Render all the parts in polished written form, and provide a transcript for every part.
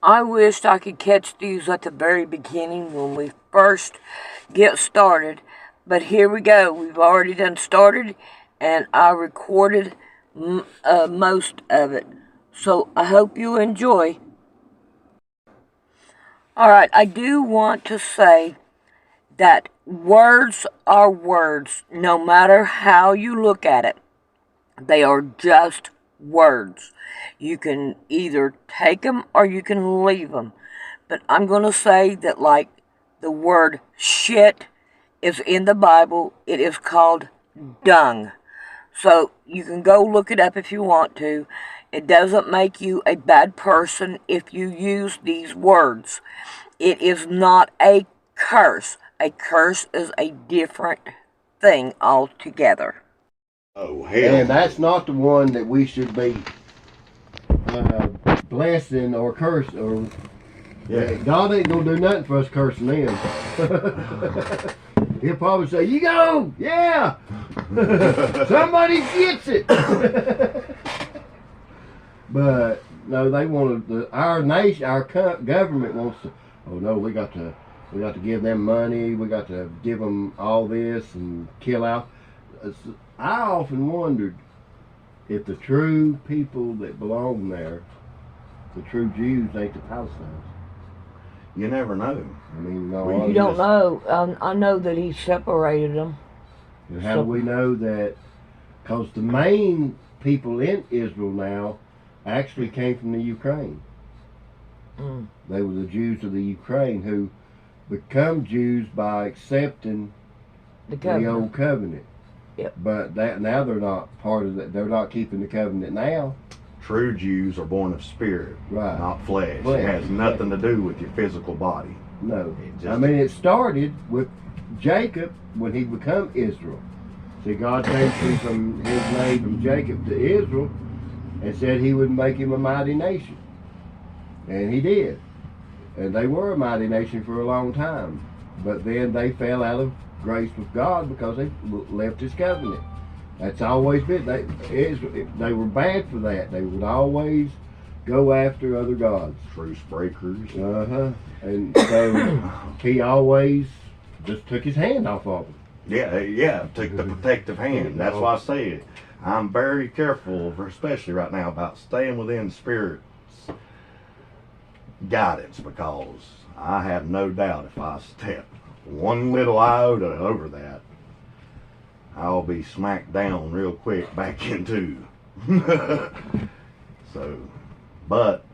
I wished I could catch these at the very beginning when we first get started, but here we go. We've already done started, and I recorded most of it. So I hope you enjoy. Alright, I do want to say that words are words, no matter how you look at it. They are just words. You can either take them or you can leave them. But I'm going to say that, like, the word shit is in the Bible, it is called dung. So you can go look it up if you want to. It doesn't make you a bad person if you use these words. It is not a curse. A curse is a different thing altogether. Oh, hell. And that's not the one that we should be blessing or cursing. Or Yeah. God ain't gonna do nothing for us cursing him. He'll probably say, "You go, yeah, somebody gets it." But no, they want to. Our nation, our government wants to. Oh no, we got to give them money. We got to give them all this and kill out. I often wondered if the true people that belong there, the true Jews, ain't the Palestinians. You never know. I mean, no. Well, You don't know. I know that he separated them. And how do we know that? Because the main people in Israel now actually came from the Ukraine. Mm. They were the Jews of the Ukraine who become Jews by accepting the old covenant. Yep. But that now they're not part of that. They're not keeping the covenant now. True Jews are born of spirit, Right. not flesh. Flesh. It has nothing to do with your physical body. No. It I mean, it started with Jacob when he became Israel. See, God changed him from his name from Jacob to Israel and said he would make him a mighty nation. And he did. And they were a mighty nation for a long time. But then they fell out of grace with God because they left his covenant. That's always been. They were bad for that. They would always go after other gods. Truce breakers. And so he always just took his hand off of them. Yeah, took the protective hand. That's why I say it. I'm very careful, especially right now, about staying within Spirit's guidance, because I have no doubt if I step one little iota over that, I'll be smacked down real quick back into. So, but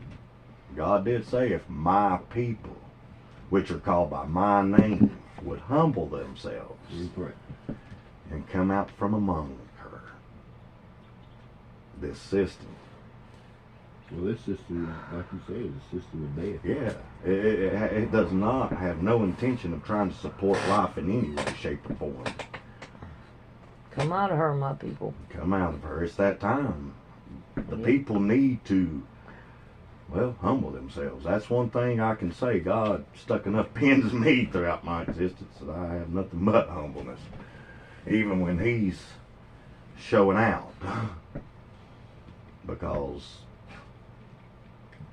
God did say, if my people, which are called by my name, would humble themselves and come out from among her, this system. Well, this system, like you said, is a system of death. Yeah, it does not have no intention of trying to support life in any way, shape, or form. Come out of her, my people. Come out of her. It's that time. The people need to, well, humble themselves. That's one thing I can say. God stuck enough pins in me throughout my existence that I have nothing but humbleness. Even when he's showing out. Because,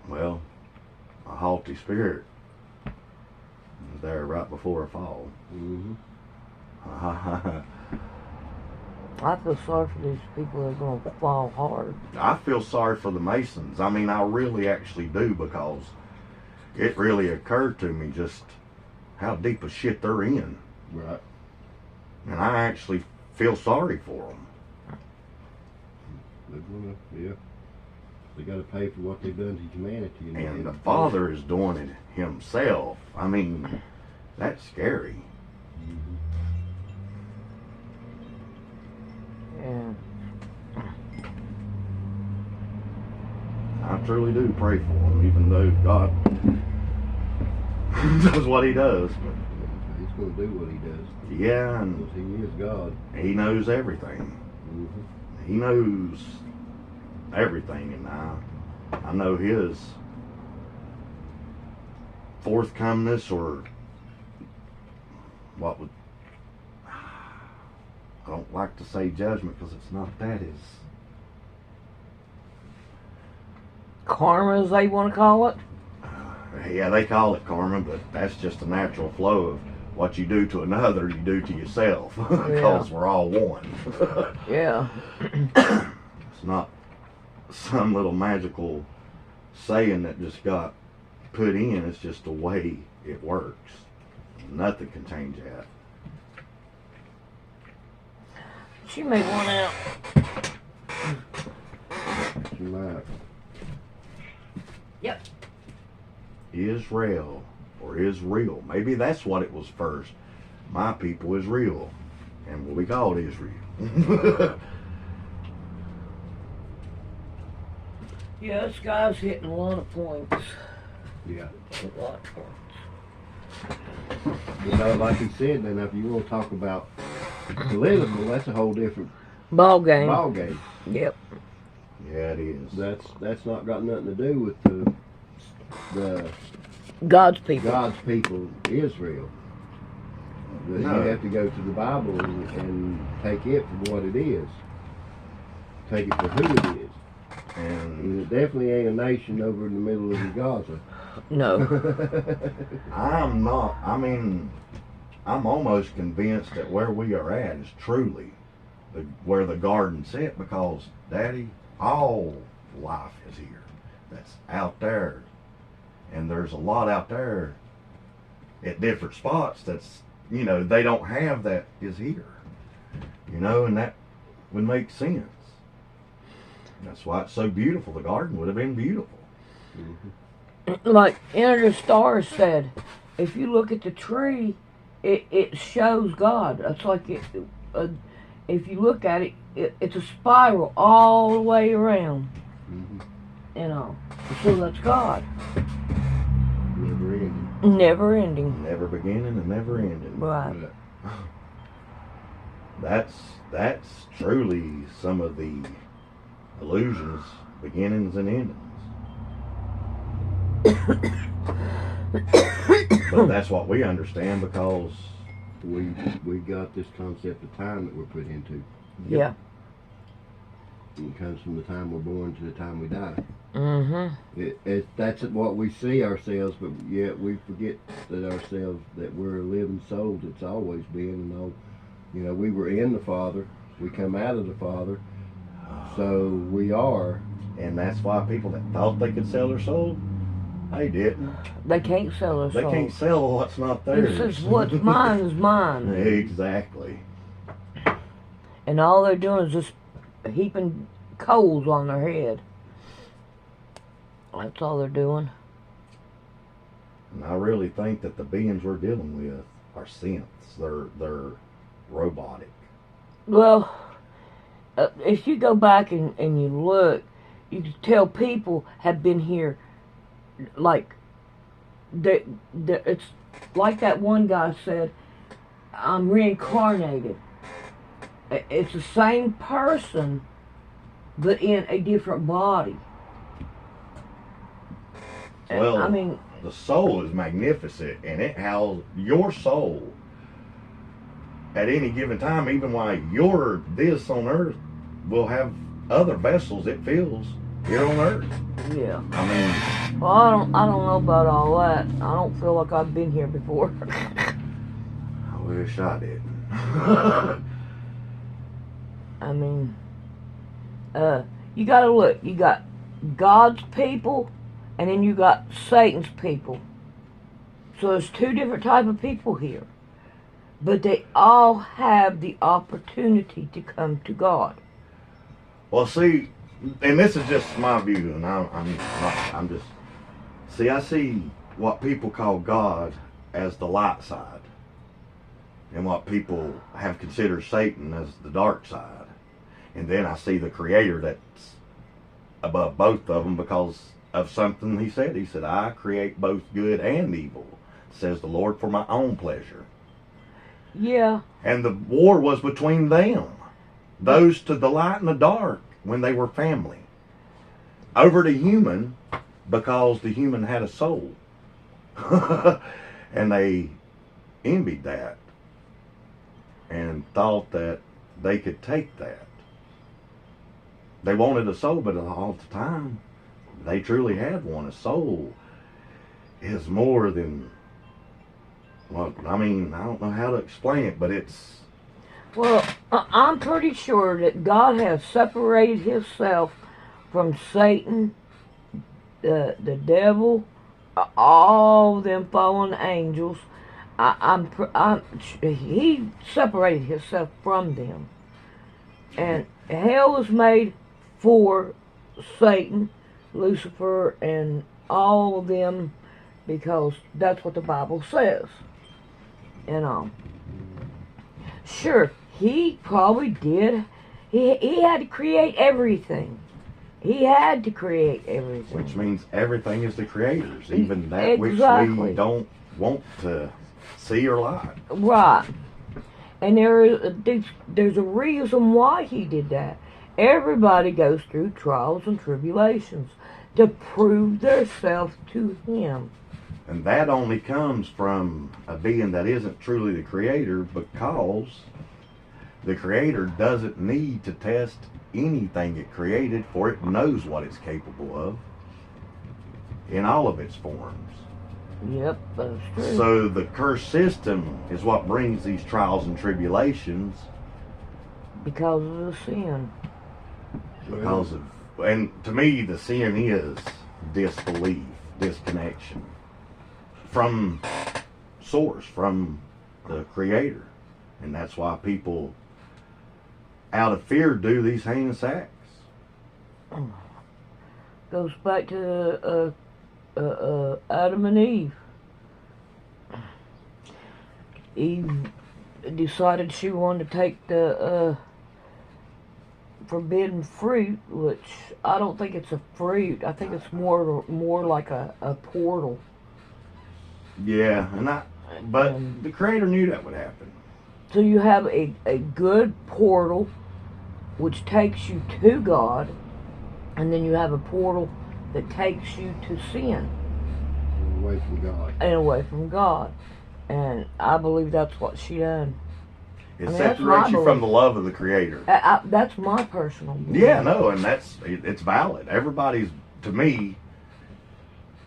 well, a haughty spirit is there right before a fall. I feel sorry for these people that are going to fall hard. I feel sorry for the Masons. I mean, I really actually do, because it really occurred to me just how deep a shit they're in. Right. And I actually feel sorry for them. Yeah. They got to pay for what they've done to humanity. And the Father is doing it himself. I mean, that's scary. Yeah. I truly do pray for him, even though God does what he does. But he's going to do what he does. Yeah, and because he is God. He knows everything. He knows everything, and I know his forthcomeness, or what would, I don't like to say judgment, because it's not that, is Karma, as they want to call it. Yeah, they call it karma, but that's just a natural flow of what you do to another, you do to yourself, because we're all one. Yeah. It's not some little magical saying that just got put in. It's just the way it works. Nothing can change that. She made one out. She might. Yep. Israel, or is real. Maybe that's what it was first. My people is real, and will be called Israel. Yeah, this guy's hitting a lot of points. Yeah. A lot of points. You know, like he said, then if you want to talk about political, that's a whole different Ball game. ball game. Yep. Yeah, it is. That's not got nothing to do with the God's people. God's people, Israel. But No. you have to go to the Bible and take it for what it is. Take it for who it is. And And it definitely ain't a nation over in the middle of the Gaza. No. I'm not, I mean, I'm almost convinced that where we are at is truly where the garden sit, because, Daddy, all life is here. That's out there. And there's a lot out there at different spots that's, you know, they don't have that is here. You know, and that would make sense. That's why it's so beautiful. The garden would have been beautiful. Like Enter the Stars said, if you look at the tree, it shows God. It's like if you look at it, it's a spiral all the way around. You know, so that's God. Never ending. Never ending. Never beginning and never ending. Right. That's truly some of the illusions, beginnings and endings. But that's what we understand, because We got this concept of time that we're put into. Yeah. It comes from the time we're born to the time we die. Mm-hmm. That's what we see ourselves, but yet we forget that we're a living soul that's always been, and all. You know, we were in the Father, we come out of the Father, so we are. And that's why people that thought they could sell their soul, they didn't. They can't sell their They soul. can't sell what's not theirs. It says what's mine is mine. Exactly. And all they're doing is just heaping coals on their head. That's all they're doing. And I really think that the beings we're dealing with are synths. They're robotic. Well, if you go back and you look, you can tell people have been here, like, it's like that one guy said, I'm reincarnated. It's the same person, but in a different body. Well, I mean, the soul is magnificent, and it houses your soul at any given time. Even while you're this on earth, will have other vessels it fills here on earth. yeah. I mean, Well, I don't know about all that. I don't feel like I've been here before. I wish I didn't. I mean, you gotta look. You got God's people, and then you got Satan's people. So there's two different type of people here, but they all have the opportunity to come to God. Well, see, and this is just my view, and I'm just, see, I see what people call God as the light side, and what people have considered Satan as the dark side. And then I see the Creator that's above both of them because of something he said. He said, I create both good and evil, says the Lord, for my own pleasure. Yeah. And the war was between them, those to the light and the dark, when they were family, over the human, because the human had a soul. And they envied that and thought that they could take that. They wanted a soul, but all the time they truly had one, a soul. is more than, well, I mean, I don't know how to explain it, but it's, Well, I'm pretty sure that God has separated Himself from Satan, the devil, all them fallen angels. He separated Himself from them, and hell was made for Satan, Lucifer, and all of them, because that's what the Bible says. And sure, he probably did. He had to create everything. He had to create everything. which means everything is the Creator's, even that which Exactly. we don't want to see or like. Right. And there's a reason why he did that. Everybody goes through trials and tribulations to prove themselves to Him. And that only comes from a being that isn't truly the Creator, because the Creator doesn't need to test anything it created, for it knows what it's capable of in all of its forms. Yep, that's true. So the curse system is what brings these trials and tribulations, Because of the sin. because of, and to me the sin is disbelief, disconnection from source, from the Creator. And that's why people out of fear do these heinous acts. Goes back to Adam and Eve. Eve decided she wanted to take the forbidden fruit, which I don't think it's a fruit. I think it's more like a portal. Yeah, but the Creator knew that would happen. So you have a good portal, which takes you to God, and then you have a portal that takes you to sin Away from God. and away from God. And I believe that's what she done. It I mean, that's separates my you from the love of the Creator. That's my personal belief. Yeah, no, and it's valid. To me,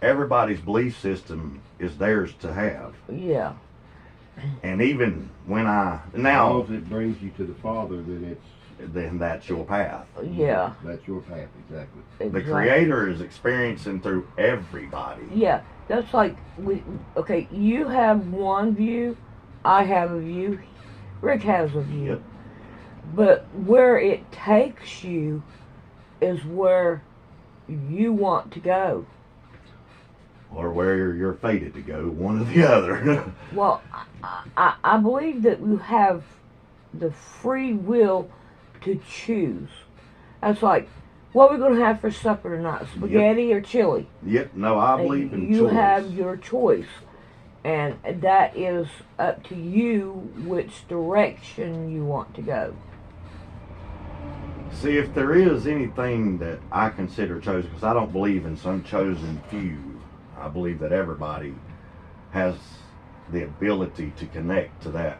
everybody's belief system is theirs to have. Yeah. And even when As now, long as it brings you to the Father, then that's your path. Yeah. that's your path, exactly. The Exactly. Creator is experiencing through everybody. Yeah. That's like, okay, you have one view, I have a view, Rick has a view. Yep. But where it takes you is where you want to go. Or where you're fated to go, one or the other. Well, I believe that we have the free will to choose. That's like, what are we going to have for supper tonight? Spaghetti or chili? Yep, no, I believe in You choice. have your choice. And that is up to you which direction you want to go. See, if there is anything that I consider chosen, because I don't believe in some chosen few, I believe that everybody has the ability to connect to that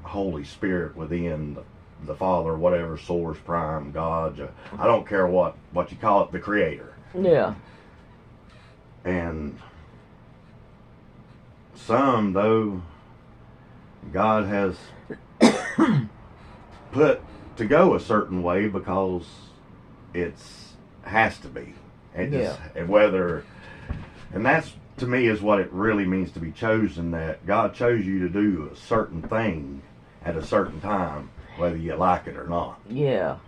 Holy Spirit within the Father, whatever source, prime, God, I don't care what you call it, the Creator. Yeah. And some, though, God has put to go a certain way because it's has to be. And and that's, to me, is what it really means to be chosen, that God chose you to do a certain thing at a certain time, whether you like it or not. Yeah.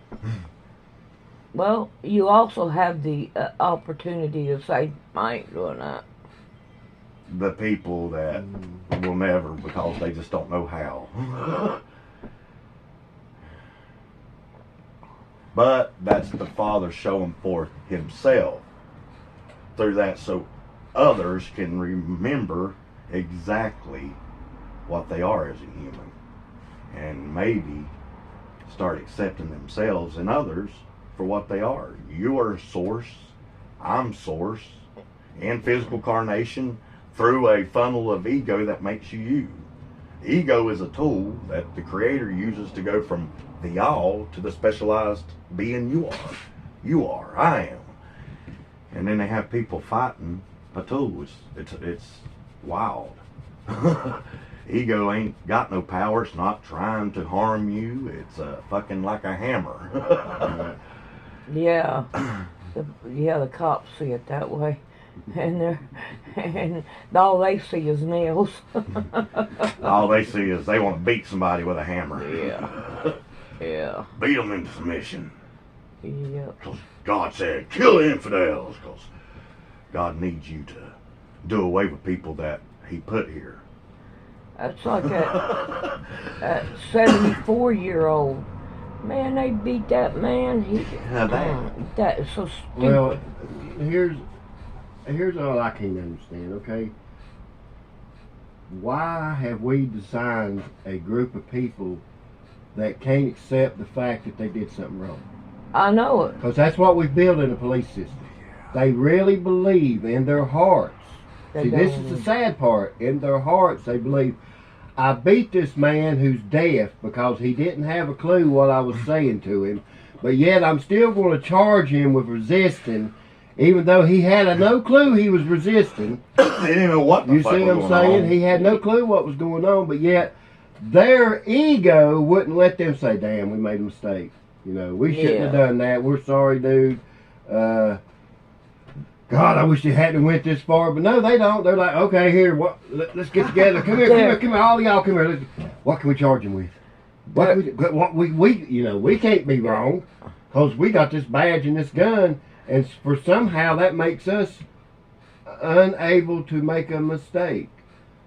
Well, you also have the opportunity to say, I ain't doing that. The people that will never, because they just don't know how. But that's the Father showing forth Himself through that, so others can remember exactly what they are as a human, and maybe start accepting themselves and others for what they are. You are source, I'm source, and physical carnation through a funnel of ego that makes you you. Ego is a tool that the Creator uses to go from the all to the specialized being you are. You are, I am. And then they have people fighting I told you, it's wild. Ego ain't got no power. It's not trying to harm you. It's fucking like a hammer. Yeah. The cops see it that way. And all they see is nails. All they see is they want to beat somebody with a hammer. Yeah. Beat them into submission. Yep. Because God said, kill the infidels. Because God needs you to do away with people that He put here. That's like that 74-year-old. Man, they beat that man. That is so stupid. Well, here's all I can't understand, okay? Why have we designed a group of people that can't accept the fact that they did something wrong? I know it. Because that's what we've built in the police system. They really believe in their hearts. See, this is the sad part. In their hearts, they believe, I beat this man who's deaf because he didn't have a clue what I was saying to him, but yet I'm still going to charge him with resisting, even though he had no clue he was resisting. They didn't know what the You fuck see what was I'm going saying? on. He had no clue what was going on, but yet their ego wouldn't let them say, damn, we made a mistake. You know, we shouldn't have done that. We're sorry, dude. God, I wish you hadn't went this far. But no, they don't. They're like, okay, here, let's get together. Come here. All y'all come here. What can we charge him with? We can't be wrong because we got this badge and this gun, and for somehow that makes us unable to make a mistake.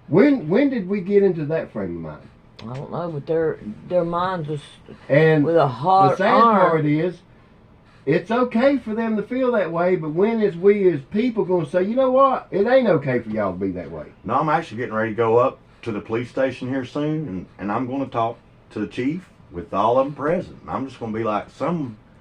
When did we get into that frame of mind? I don't know, but their minds is And with a hard the sad part is, it's okay for them to feel that way, but when is we as people going to say, you know what, it ain't okay for y'all to be that way? No, I'm actually getting ready to go up to the police station here soon, and I'm going to talk to the chief with all of them present. I'm just going to be like,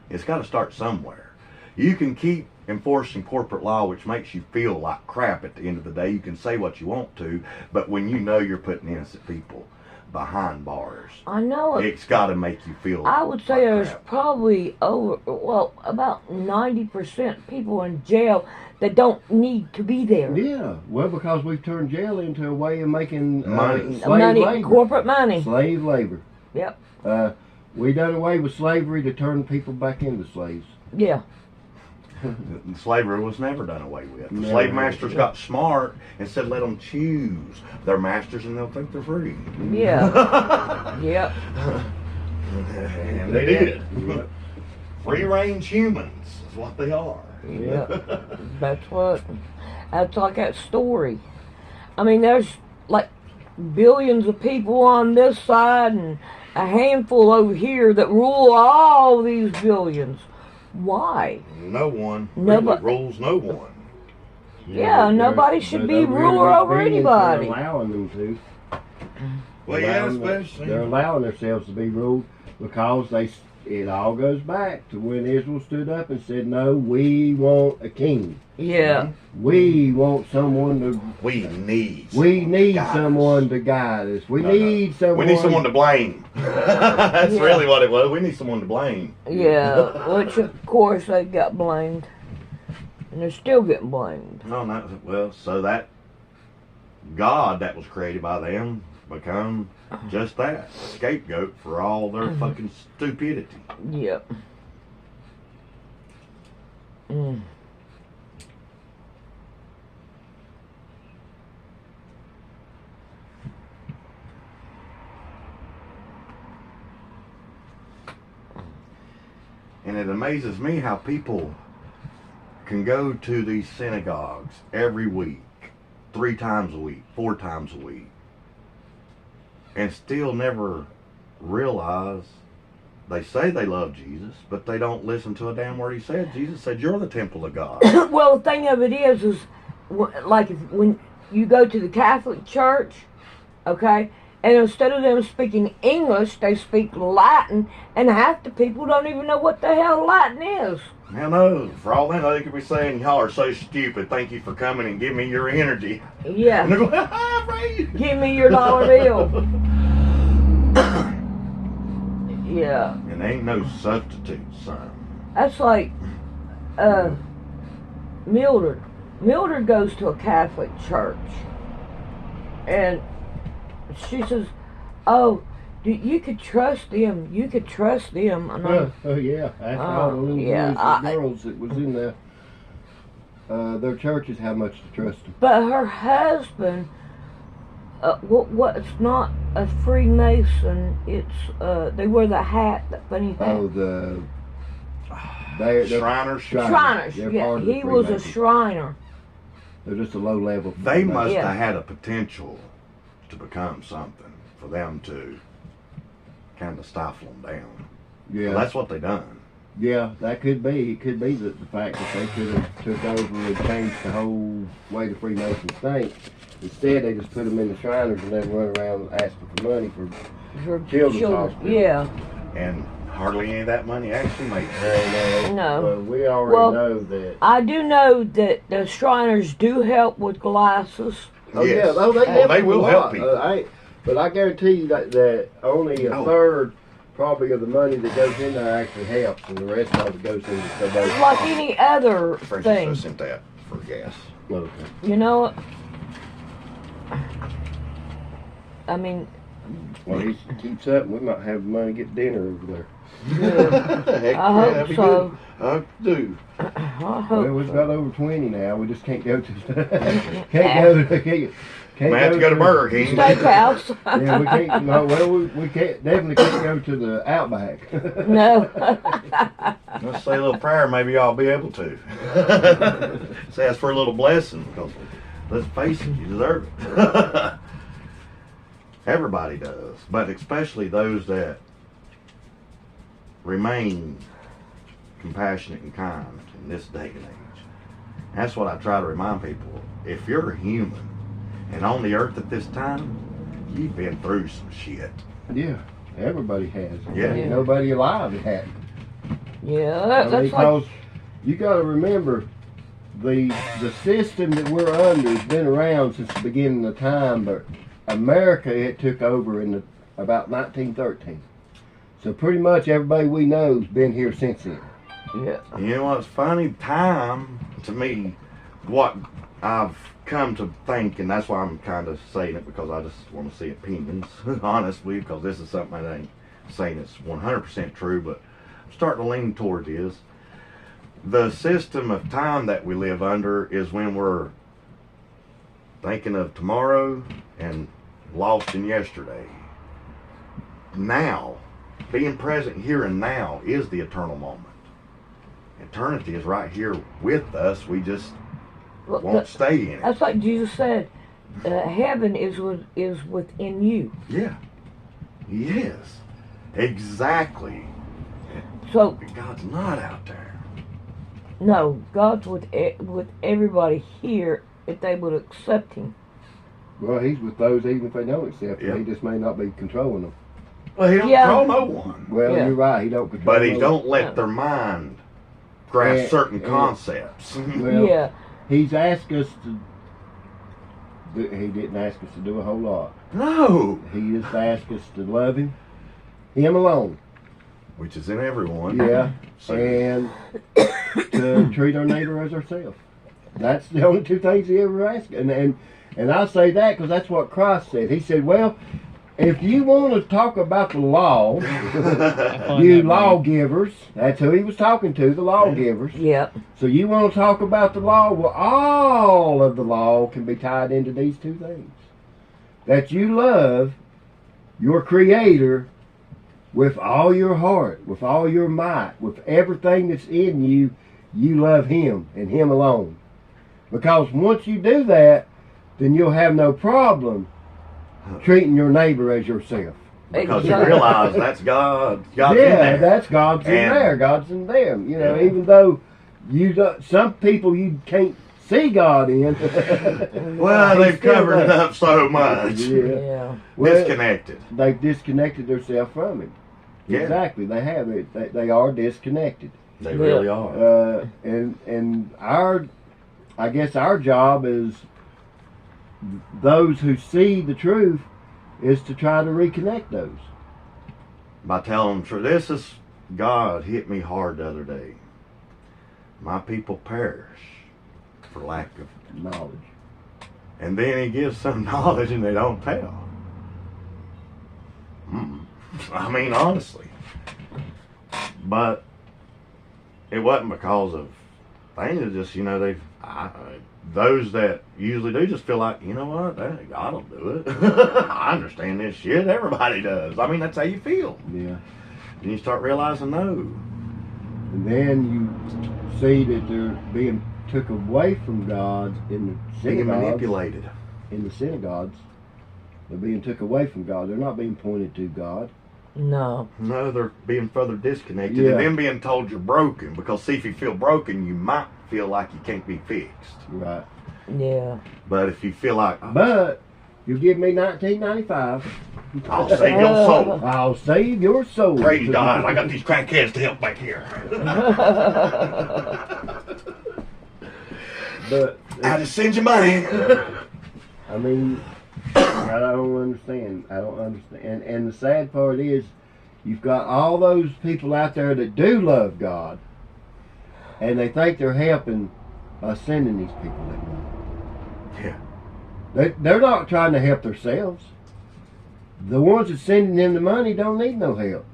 it's got to start somewhere. You can keep enforcing corporate law, which makes you feel like crap at the end of the day. You can say what you want to, but when you know you're putting innocent people behind bars, I know it. It's got to make you feel I would say like there's crap. probably about 90% people in jail that don't need to be there. Yeah, well, because we've turned jail into a way of making Money. slave labor. Corporate money. Slave labor. Yep. We done away with slavery to turn people back into slaves. Yeah. Slavery was never done away with. The No. slave masters got smart and said, let them choose their masters and they'll think they're free. Yeah. Yep. And they did. Yep. Free range humans is what they are. Yep. That's like that story. I mean, there's like billions of people on this side and a handful over here that rule all these billions. Why? No one Nobody- really rules no one. Yeah, nobody should be ruler over anybody. They're allowing them to. Well, yeah, especially. They're allowing themselves to be ruled because it all goes back to when Israel stood up and said, no, we want a king. Yeah. We want someone to... We need We guide someone us. to guide us. We No, need someone... We need someone to blame. That's Yeah. really what it was. We need someone to blame. Yeah, which of course they got blamed. And they're still getting blamed. Well, so that God that was created by them become just that, a scapegoat for all their fucking stupidity. Yep. Mm. And it amazes me how people can go to these synagogues every week, 3 times a week, 4 times a week, and still never realize they say they love Jesus, but they don't listen to a damn word He said. Jesus said, you're the temple of God. Well, the thing of it is like when you go to the Catholic Church, okay, and instead of them speaking English, they speak Latin, and half the people don't even know what the hell Latin is. Hell no. For all they know, they could be saying, y'all are so stupid. Thank you for coming and give me your energy. And Yeah. they're going, praise. Give me your dollar bill. Yeah. And ain't no substitute, son. That's like, Mildred. Mildred goes to a Catholic church, and she says, "Oh, you could trust them. You could trust them." And Oh yeah, that's all the little yeah, boys and girls that was in their churches. How much to trust them? but her husband, what's not a Freemason? It's they wear the hat, that funny hat. Oh, they're Shriners. Shriners. They're Yeah, part of the he was a Freemasons. Shriner. They're just a low level. They must Yeah. have had a potential to become something for them to kind of stifle them down. Yeah, Well, that's what they done. yeah, that could be. It could be the fact that they could have took over and changed the whole way the Freemasons think. Instead, they just put them in the Shriners and then run around asking for money for Children's Hospital. Yeah. And hardly any of that money actually made it. No. Well, we already Well, know that. I do know that the Shriners do help with glasses. Oh Yes. yeah, oh, they, Oh, help they a will lot. help people. But I guarantee you that only a Oh. third, probably, of the money that goes in there actually helps, and the rest of it goes into somebody's Like pocket. any other Francis thing. just sent that for gas. Okay. You know, I mean, Well, he keeps up, we might have money to get dinner over there. Heck, I hope that'd be so. good. I do. I Well, hope we've so. got over 20 now. We just can't go to can't May have to go to Burger King. Steakhouse. Yeah, we can't. No, well, we can't. Definitely can't go to the Outback. No. Let's say a little prayer. Maybe I'll be able to. Say ask for a little blessing because let's face it, you deserve it. Everybody does, but especially those that remain compassionate and kind in this day and age. That's what I try to remind people. If you're a human and on the earth at this time, you've been through some shit. Yeah, everybody has. Yeah. Ain't nobody alive that hadn't. Yeah, I mean, that's like, because you got to remember the system that we're under has been around since the beginning of time, but America, it took over in about 1913. So pretty much everybody we know has been here since then. yeah. You know what's funny? Time, to me, what I've come to think, and that's why I'm kind of saying it, because I just want to see opinions, honestly, because this is something I ain't saying it's 100% true, but I'm starting to lean toward this. The system of time that we live under is when we're thinking of tomorrow and lost in yesterday. Now, being present here and now is the eternal moment. Eternity is right here with us. We just Well, won't stay in it. that's like Jesus said. Heaven is within you. Yeah. Yes. Exactly. So God's not out there. no, God's with everybody here if they would accept Him. Well, he's with those even if they don't accept him. Yeah. He just may not be controlling them. Well, he don't Yeah. control no one. Well, Yeah. you're right. He don't control But he them. don't let their mind grasp And- certain and- concepts. Well, Yeah, he's asked us to. He didn't ask us to do a whole lot. No. He just asked us to love him alone. Which is in everyone. Yeah, So, and to treat our neighbor as ourselves. That's the only two things he ever asked. And I say that because that's what Christ said. He said, well, if you want to talk about the law, you lawgivers, that's who he was talking to, the lawgivers. yeah. So you want to talk about the law? Well, all of the law can be tied into these two things. That you love your Creator with all your heart, with all your might, with everything that's in you, you love Him and Him alone. Because once you do that, then you'll have no problem treating your neighbor as yourself. because you Exactly. realize that's God. God's in Yeah, there. that's God's in And- there. God's in them. You know, Yeah. even though you don't, some people you can't see God in. Well, He's they've still covered it there. up so much. Yeah. Yeah. Well, Disconnected. they've disconnected themselves from Him. Yeah. Exactly, they have it. They are disconnected. They Yeah. really are. And I guess our job is those who see the truth is to try to reconnect those. By telling them, this is God hit me hard the other day. My people perish for lack of. Knowledge. And then he gives some knowledge and they don't tell. I mean, honestly. But it wasn't because of things. It's just, those that usually do just feel like, you know what, God will do it. I understand this shit. Everybody does. I mean, that's how you feel. Yeah. And you start realizing, no. And then you see that they're being took away from God in the Being synagogues. manipulated. In the synagogues, they're being took away from God. They're not being pointed to God. No. No, they're being further disconnected. Yeah. And then being told you're broken. Because, see, if you feel broken, you might feel like you can't be fixed. Right. Yeah. But if you feel like, But you give me $19.95, I'll save your soul. I'll save your soul. Pray to God, I got these crackheads to help back here. But I just send you money. I mean, I don't understand. I don't understand. And the sad part is, you've got all those people out there that do love God, and they think they're helping by sending these people that money. Yeah. They're not trying to help themselves. The ones that sending them the money don't need no help.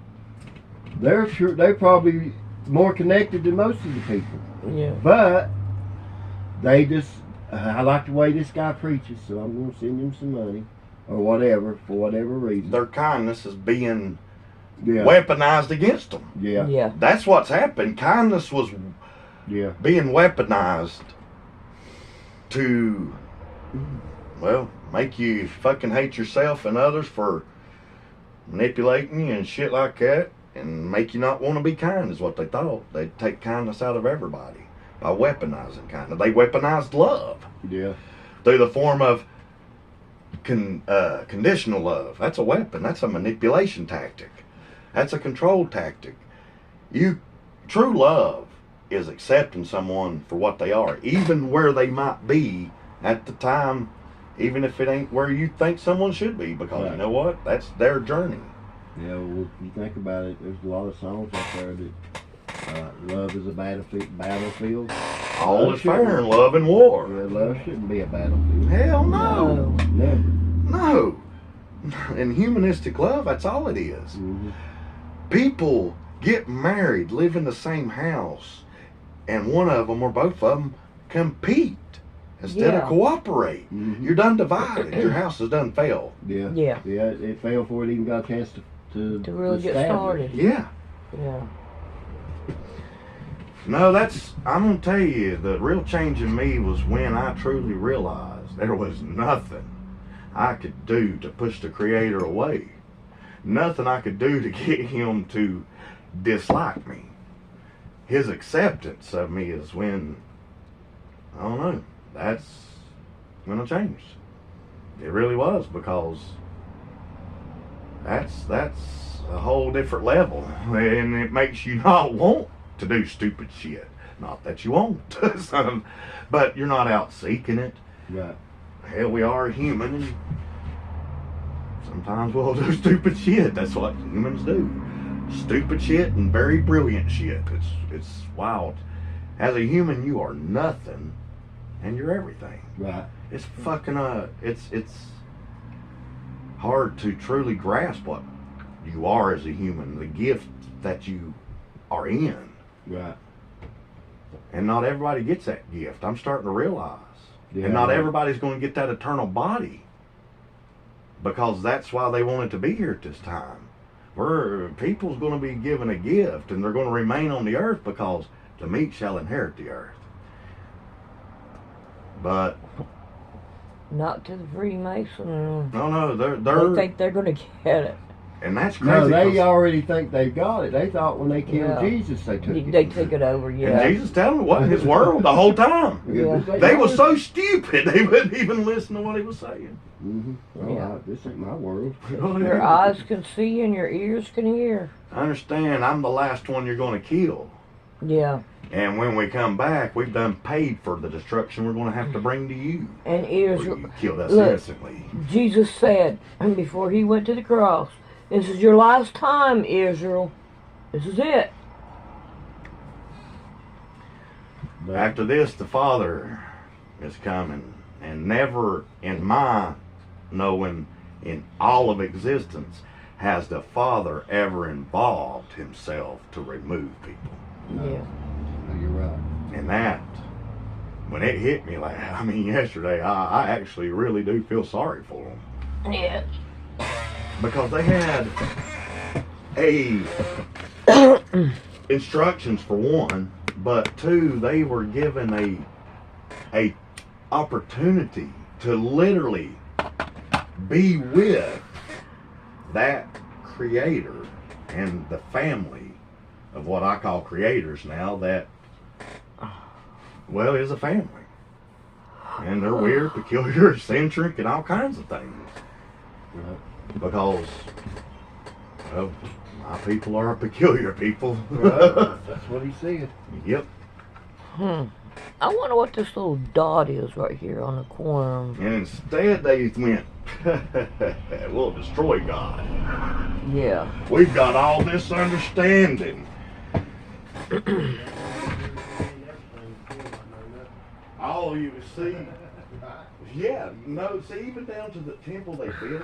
They're probably more connected than most of the people. Yeah. But they just, I like the way this guy preaches, so I'm going to send him some money or whatever for whatever reason. Their kindness is being Yeah, weaponized against them. yeah, Yeah. That's what's happened. Kindness was yeah, being weaponized to, well, make you fucking hate yourself and others for manipulating you and shit like that, and make you not want to be kind is what they thought. They'd take kindness out of everybody by weaponizing kindness. They weaponized love yeah, through the form of conditional love. That's a weapon. That's a manipulation tactic. That's a control tactic. True love is accepting someone for what they are, even where they might be at the time, even if it ain't where you think someone should be, because Right. you know what? That's their journey. yeah. Well, if you think about it, there's a lot of songs out there that love is a battlefield. All Love is fair shouldn't- in love and war. Yeah, love shouldn't be a battlefield. Hell no. Never. No. In humanistic love, that's all it is. Mm-hmm. People get married, live in the same house, and one of them or both of them compete instead Yeah. of cooperate. Mhm. You're done divided. Your house has done failed. Yeah. Yeah. Yeah. It failed before it even got a chance to To really get establish. started. Yeah. Yeah. No, I'm going to tell you, the real change in me was when I truly realized there was nothing I could do to push the Creator away. Nothing I could do to get Him to dislike me. His acceptance of me is when, I don't know, that's when I changed. It really was, because that's a whole different level, and it makes you not want to do stupid shit. Not that you won't, but you're not out seeking it. Right. Hell, we are human, and sometimes we'll do stupid shit. That's what humans do. Stupid shit and very brilliant shit. It's wild. As a human, you are nothing, and you're everything. Right. It's fucking it's hard to truly grasp what you are as a human, the gift that you are in. Right. And not everybody gets that gift. I'm starting to realize. Yeah, And not right. everybody's going to get that eternal body, because that's why they wanted to be here at this time. People's going to be given a gift, and they're going to remain on the earth, because the meek shall inherit the earth. But Not to the Freemason. no, They they're think they're going to get it. and that's No, crazy. they 'cause- already think they've got it. They thought when they killed Yeah. Jesus, they took it. They took it over, yeah. And Jesus telling them it wasn't his world the whole time. Yeah. They were so stupid they wouldn't even listen to what he was saying. Mm-hmm. Oh, Yeah. this ain't my world. Your eyes can see and your ears can hear. I understand. I'm the last one you're going to kill. Yeah. And when we come back, we've done paid for the destruction we're going to have to bring to you. And Or Israel. you killed us Look. innocently. Jesus said, and before he went to the cross, this is your last time, Israel. This is it. But, After this, the Father is coming, and never in my knowing in all of existence has the Father ever involved himself to remove people. Yeah. No, you're right. And that, when it hit me, like, I mean, yesterday, I actually really do feel sorry for them. Yeah. Because they had instructions for one, but two, they were given a opportunity to literally be with that creator and the family of what I call creators now, that, well, is a family. And they're weird, peculiar, eccentric, and all kinds of things. Because, well, my people are a peculiar people. Right. That's what he said. Yep. I wonder what this little dot is right here on the corner. And instead they went, we'll destroy God. Yeah. We've got all this understanding. All you see, yeah, no, see, even down to the temple they built.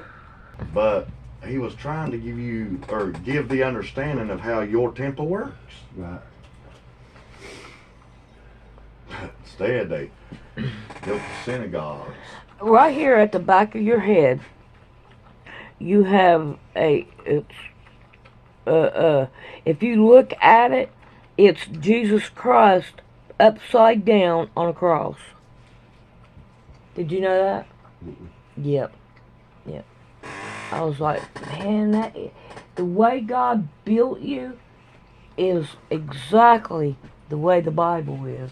But he was trying to give you, or give the understanding of how your temple works. Right. Instead, they built synagogues. Right here at the back of your head, you have if you look at it, it's Jesus Christ upside down on a cross. Did you know that? Yep. I was like, man, the way God built you is exactly the way the Bible is.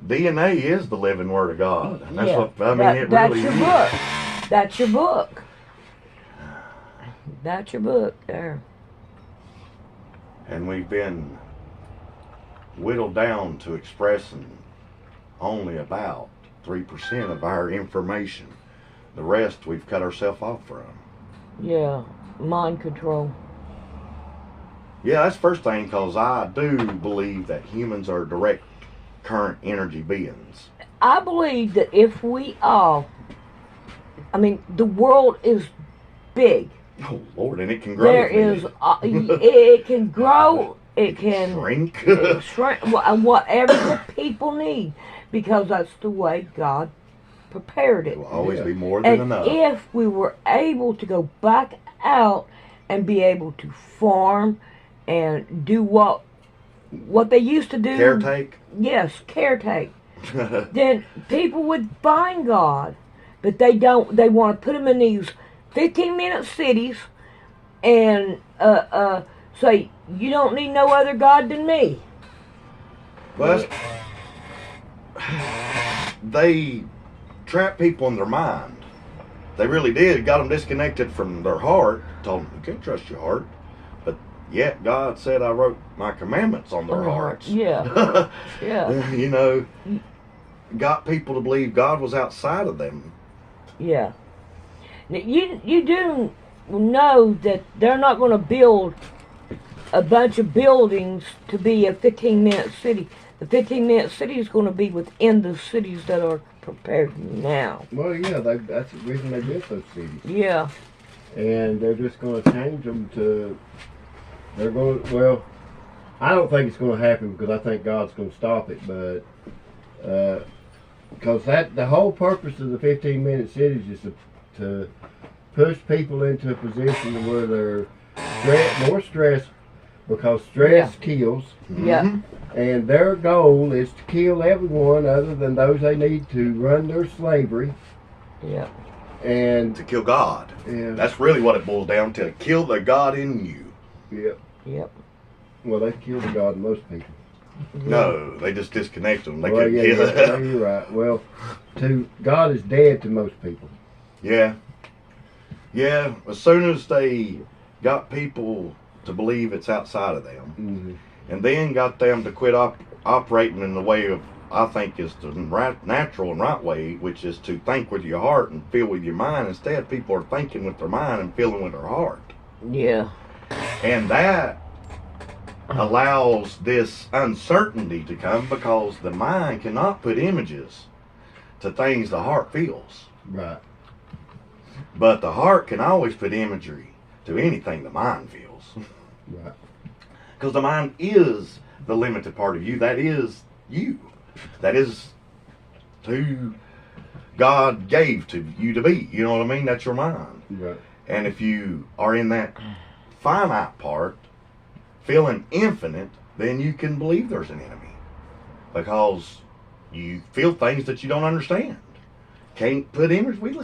DNA is the living Word of God. And that's what, I mean, it that's really your is. book. That's your book. That's your book there. And we've been whittled down to expressing only about 3% of our information. The rest we've cut ourselves off from. Yeah, mind control. Yeah, that's the first thing, because I do believe that humans are direct current energy beings. I believe that if we all, the world is big. Oh, Lord, and it can grow. There is, it can grow, it can shrink. shrink, whatever the people need, because that's the way God prepared it. It will always be more than And enough. if we were able to go back out and be able to farm and do what they used to do. Caretake. Yes, caretake. Then people would find God, but they don't. They want to put him in these 15-minute cities and say, you don't need no other God than me. Well, they trapped people in their mind. They really did. Got them disconnected from their heart. Told them, you can't trust your heart. But yet God said, I wrote my commandments on their hearts. Yeah. Yeah. You know, got people to believe God was outside of them. Yeah. Now, you do know that they're not going to build a bunch of buildings to be a 15-minute city. The 15-minute city is going to be within the cities that are prepared now. Well, yeah, that's the reason they built those cities. Yeah. And they're just going to change them to. They're going. Well, I don't think it's going to happen because I think God's going to stop it. But because the whole purpose of the 15-minute cities is to push people into a position where they're more stressed, because stress kills. Yeah. And their goal is to kill everyone other than those they need to run their slavery. Yeah. And To kill God. yeah, That's really what it boils down to. Kill the God in you. yeah. Yep. Well, they kill the God in most people. No, they just disconnect them. They Well, couldn't yeah, kill yeah, you're right. Well, God is dead to most people. Yeah. Yeah, as soon as they got people to believe it's outside of them, Mm-hmm. and then got them to quit operating in the way of, I think, is the natural and right way, which is to think with your heart and feel with your mind. Instead, people are thinking with their mind and feeling with their heart. Yeah. And that allows this uncertainty to come, because the mind cannot put images to things the heart feels. Right. But the heart can always put imagery to anything the mind feels. Right. Because the mind is the limited part of you. That is you. That is who God gave to you to be. You know what I mean? That's your mind. Right. And if you are in that finite part, feeling infinite, then you can believe there's an enemy. Because you feel things that you don't understand. Can't put imagery.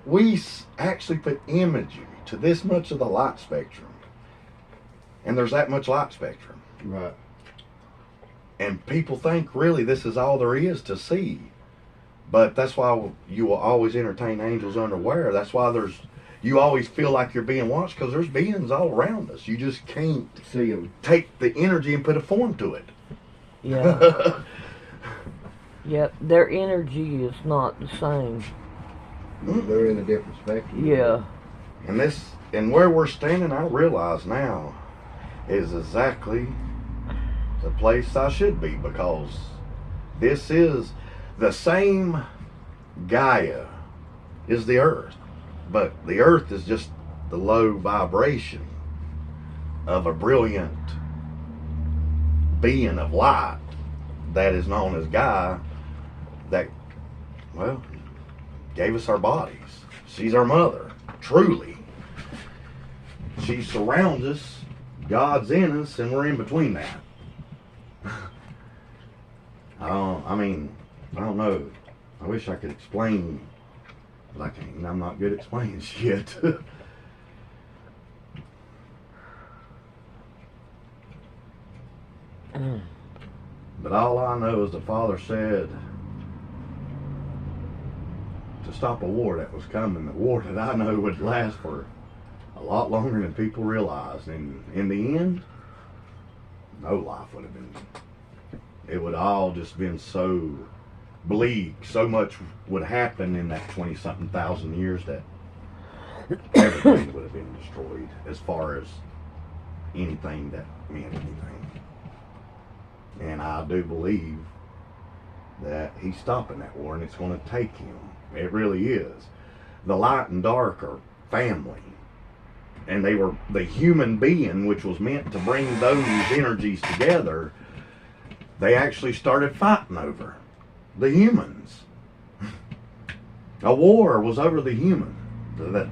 We actually put imagery to this much of the light spectrum. And there's that much light spectrum. Right. And people think really this is all there is to see. But that's why you will always entertain angels unaware. That's why you always feel like you're being watched, because there's beings all around us. You just can't See them. take the energy and put a form to it. Yeah. Yep, their energy is not the same. They're in a different spectrum. Yeah. And where we're standing, I realize now, is exactly the place I should be, because this is the same Gaia is the earth, but the earth is just the low vibration of a brilliant being of light that is known as Gaia, that, well, gave us our bodies. She's our mother, truly. She surrounds us, God's in us, and we're in between that. I don't know. I wish I could explain, but I can't. I'm not good at explaining shit. But all I know is the Father said to stop a war that was coming, a war that I know would last for a lot longer than people realized. And in the end, no life would have been. It would all just been so bleak. So much would happen in that 20-something thousand years that everything would have been destroyed as far as anything that meant anything. And I do believe that he's stopping that war, and it's going to take him. It really is. The light and dark are family. And they were the human being, which was meant to bring those energies together. They actually started fighting over the humans. A war was over the human. The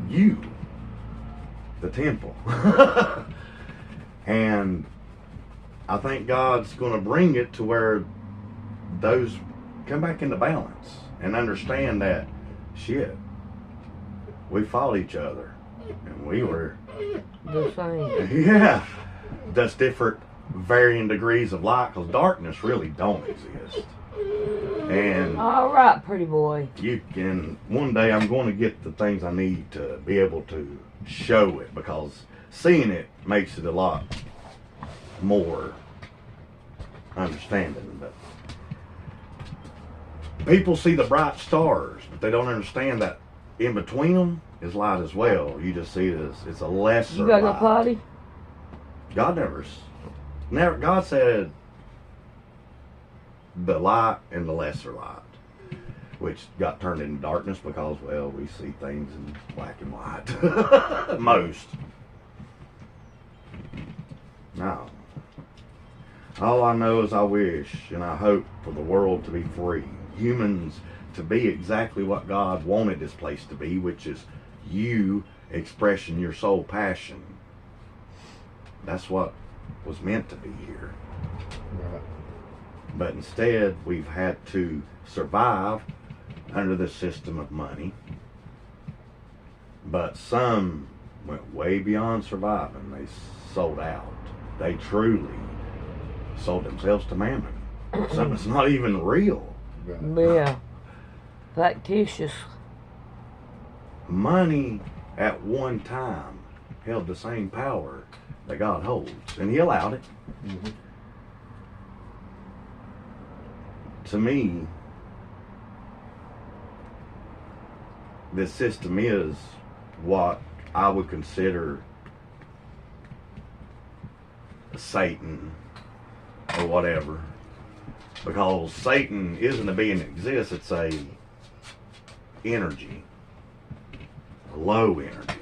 temple. And I think God's going to bring it to where those come back into balance and understand that, shit, we fought each other and we were The same. yeah, that's different varying degrees of light, because darkness really don't exist. And All right, pretty boy. you can, one day I'm going to get the things I need to be able to show it, because seeing it makes it a lot more understanding. But people see the bright stars, but they don't understand that in between them is light as well. You just see it as it's a lesser You got no light. potty? God never. God said the light and the lesser light, which got turned into darkness because, well, we see things in black and white. Most. No. All I know is I wish and I hope for the world to be free. Humans to be exactly what God wanted this place to be, which is you expressing your soul passion. That's what was meant to be here. Right. But instead, we've had to survive under the system of money. But some went way beyond surviving. They sold out. They truly sold themselves to mammon. Something that's not even real. Right. Yeah. Factitious. Money at one time held the same power that God holds, and he allowed it. Mm-hmm. To me, this system is what I would consider Satan or whatever. Because Satan isn't a being that exists, it's a energy. A low energy.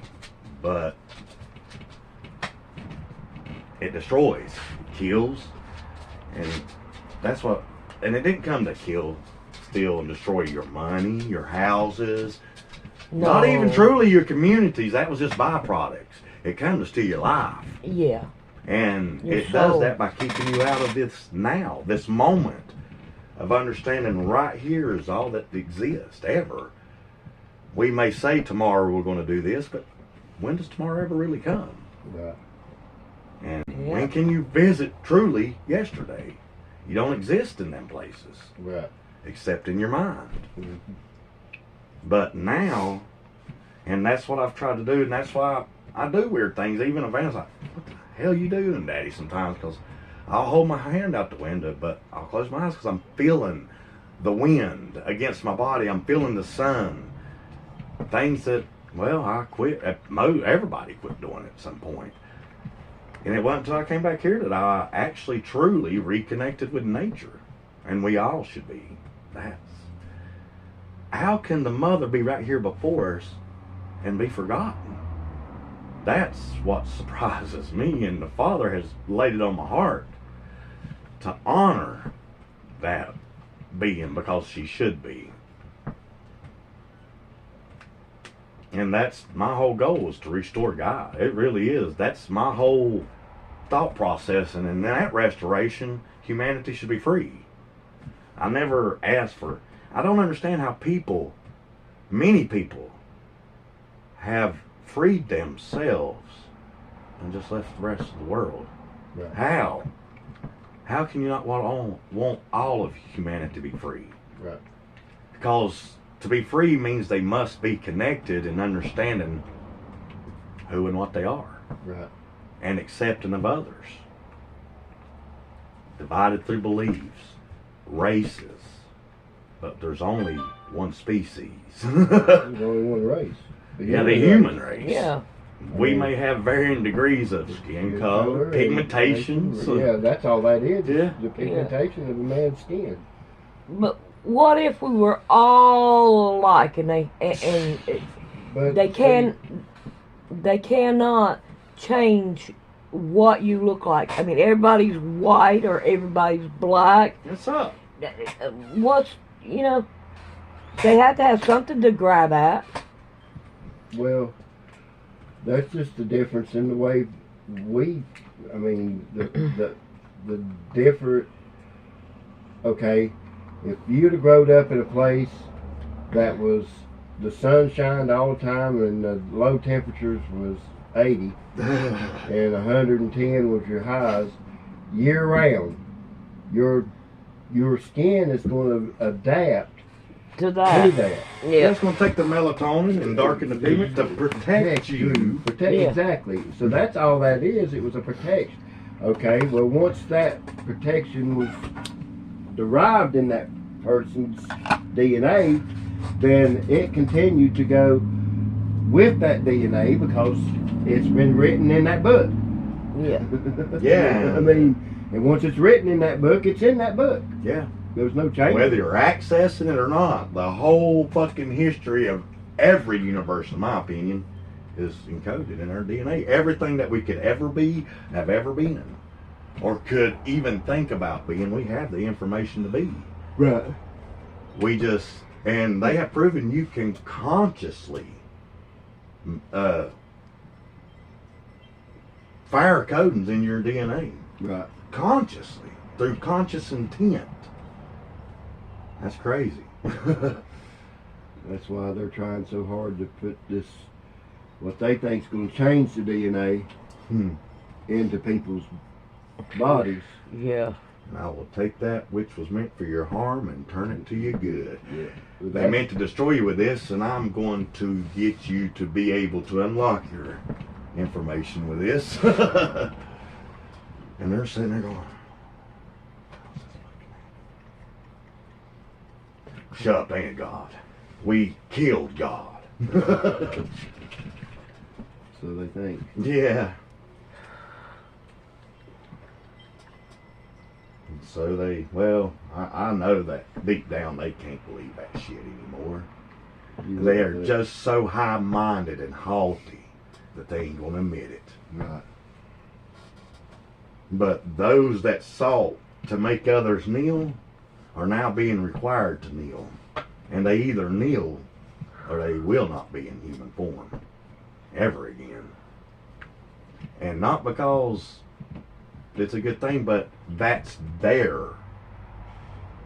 But it destroys, kills, and that's what, and it didn't come to kill, steal, and destroy your money, your houses, not even truly your communities. That was just byproducts. It comes to steal your life. Yeah. And Your it does soul. that by keeping you out of this now, this moment of understanding right here is all that exists ever. We may say tomorrow we're going to do this, but when does tomorrow ever really come? Right. And Yeah. when can you visit truly yesterday? You don't exist in them places, Right. except in your mind. Mhm. But now, and that's what I've tried to do, and that's why I do weird things. Even if Van's like, what the hell you doing, Daddy, sometimes, because I'll hold my hand out the window, but I'll close my eyes because I'm feeling the wind against my body. I'm feeling the sun. Things that, well, I quit. Everybody quit doing it at some point. And it wasn't until I came back here that I actually truly reconnected with nature. And we all should be. That's. How can the mother be right here before us and be forgotten? That's what surprises me. And the Father has laid it on my heart to honor that being because she should be. And that's my whole goal, is to restore God. It really is. That's my whole thought process. And in that restoration, humanity should be free. I never asked for... I don't understand how people, many people, have freed themselves and just left the rest of the world. Right. How? How can you not want all of humanity to be free? Right. Because to be free means they must be connected and understanding who and what they are. Right. And accepting of others. Divided through beliefs, races, but there's only one species. There's only one race. Yeah, the human race. Yeah. We may have varying degrees of skin color, pigmentations. Yeah, that's all that is. Yeah. The pigmentation of a man's skin. But what if we were all alike and But they cannot change what you look like? I mean, everybody's white or everybody's black. What's up? What's, they have to have something to grab at. Well, that's just the difference in the way the different, okay, if you'd have grown up in a place that was, the sun shined all the time and the low temperatures was 80 and 110 was your highs, year round, your skin is going to adapt To that. to that. Yeah. That's going to take the melatonin and darken the pigment to protect you. Yeah. Exactly. So that's all that is. It was a protection. Okay, well, once that protection was derived in that person's DNA, then it continued to go with that DNA because it's been written in that book. Yeah. Yeah. I mean, and once it's written in that book, it's in that book. Yeah. There's no change. Whether you're accessing it or not, the whole fucking history of every universe, in my opinion, is encoded in our DNA. Everything that we could ever be, have ever been, or could even think about being, we have the information to be. Right. We just, and they have proven you can consciously fire codings in your DNA. Right. Consciously, through conscious intent. That's crazy. That's why they're trying so hard to put this, what they think is going to change the DNA into people's bodies. Yeah. And I will take that which was meant for your harm and turn it to your good. Yeah. They meant to destroy you with this, and I'm going to get you to be able to unlock your information with this. And they're sitting there going, shut up, ain't it God? We killed God. So they think. Yeah. So they, well, I know that deep down they can't believe that shit anymore. They are just so high-minded and haughty that they ain't gonna admit it. Right. But those that sought to make others kneel are now being required to kneel. And they either kneel or they will not be in human form ever again. And not because it's a good thing, but that's their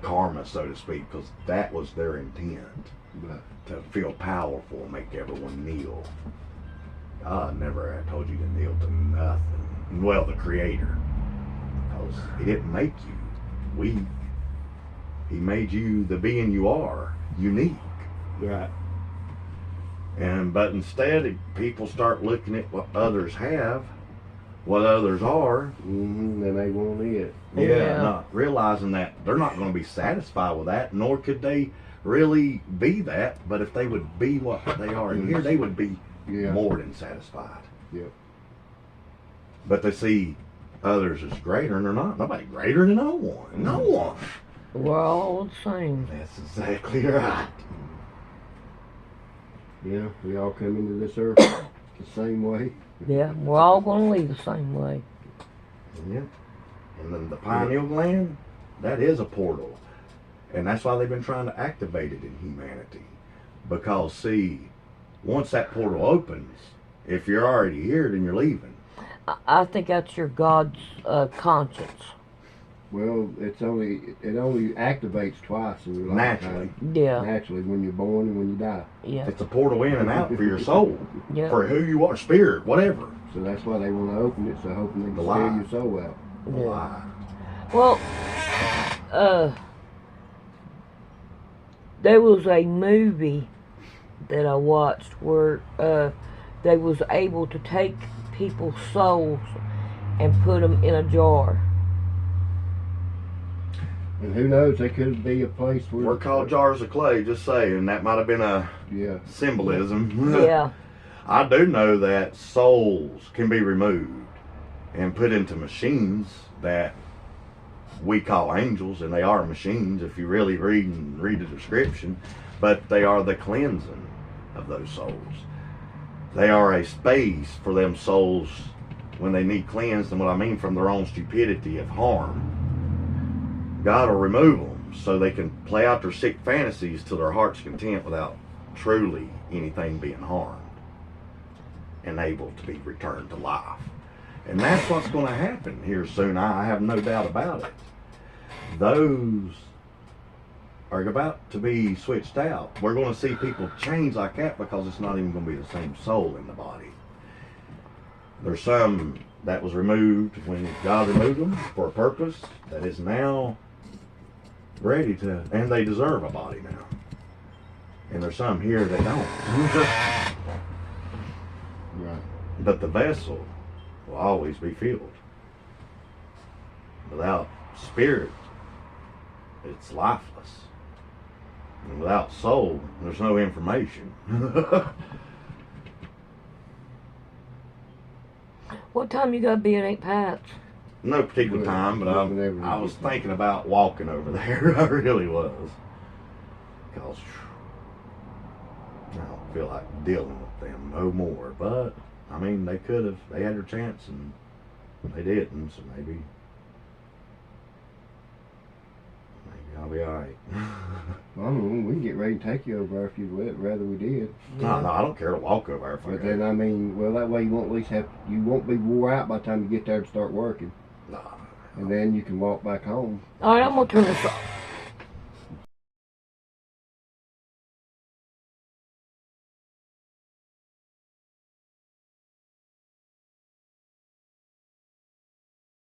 karma, so to speak, because that was their intent. Right. To feel powerful, make everyone kneel. God never had told you to kneel to nothing. Well, the Creator. Because He didn't make you. He made you the being you are, unique. Right. But instead, people start looking at what others have, what others are. Mm-hmm. And they want it. Yeah. Not realizing that they're not going to be satisfied with that, nor could they really be that. But if they would be what they are in here, they would be more than satisfied. Yep. But they see others as greater, and they're not. Nobody greater than no one. No one. We're all the same. That's exactly right. Yeah, we all come into this earth the same way. Yeah, we're all going to leave the same way. Yeah. And then the pineal gland, that is a portal. And that's why they've been trying to activate it in humanity. Because, see, once that portal opens, if you're already here, then you're leaving. I think that's your God's conscience. Well, it only activates twice in your Naturally. lifetime. Yeah. Naturally, when you're born and when you die. Yeah. It's a portal in and out for your soul. Yeah. For who you are, spirit, whatever. So that's why they want to open it, so hoping they can The steal lie. your soul out. Yeah. Why? Well, there was a movie that I watched where they was able to take people's souls and put them in a jar. And who knows, they could be a place where... We're called jars of clay, just saying. That might have been a Yeah. symbolism. Yeah. I do know that souls can be removed and put into machines that we call angels, and they are machines if you really read the description, but they are the cleansing of those souls. They are a space for them souls when they need cleansed, and what I mean from their own stupidity of harm. God will remove them so they can play out their sick fantasies to their heart's content without truly anything being harmed and able to be returned to life. And that's what's going to happen here soon. I have no doubt about it. Those are about to be switched out. We're going to see people change like that because it's not even going to be the same soul in the body. There's some that was removed when God removed them for a purpose that is now ready to, and they deserve a body now. And there's some here that don't. Right. But the vessel will always be filled. Without spirit, it's lifeless. And without soul, there's no information. What time you got to be at 8 Pats? No particular time, but Whenever I you was get time. thinking about walking over there. I really was. Because I don't feel like dealing with them no more. But, I mean, they could have. They had their chance and they didn't. So maybe I'll be alright. Well, I mean, we can get ready to take you over there if you'd rather we did. No, I don't care to walk over there if I But could. then, I mean, well, that way you won't at least you won't be wore out by the time you get there to start working. Nah. And then you can walk back home. All right, I'm going to turn this off.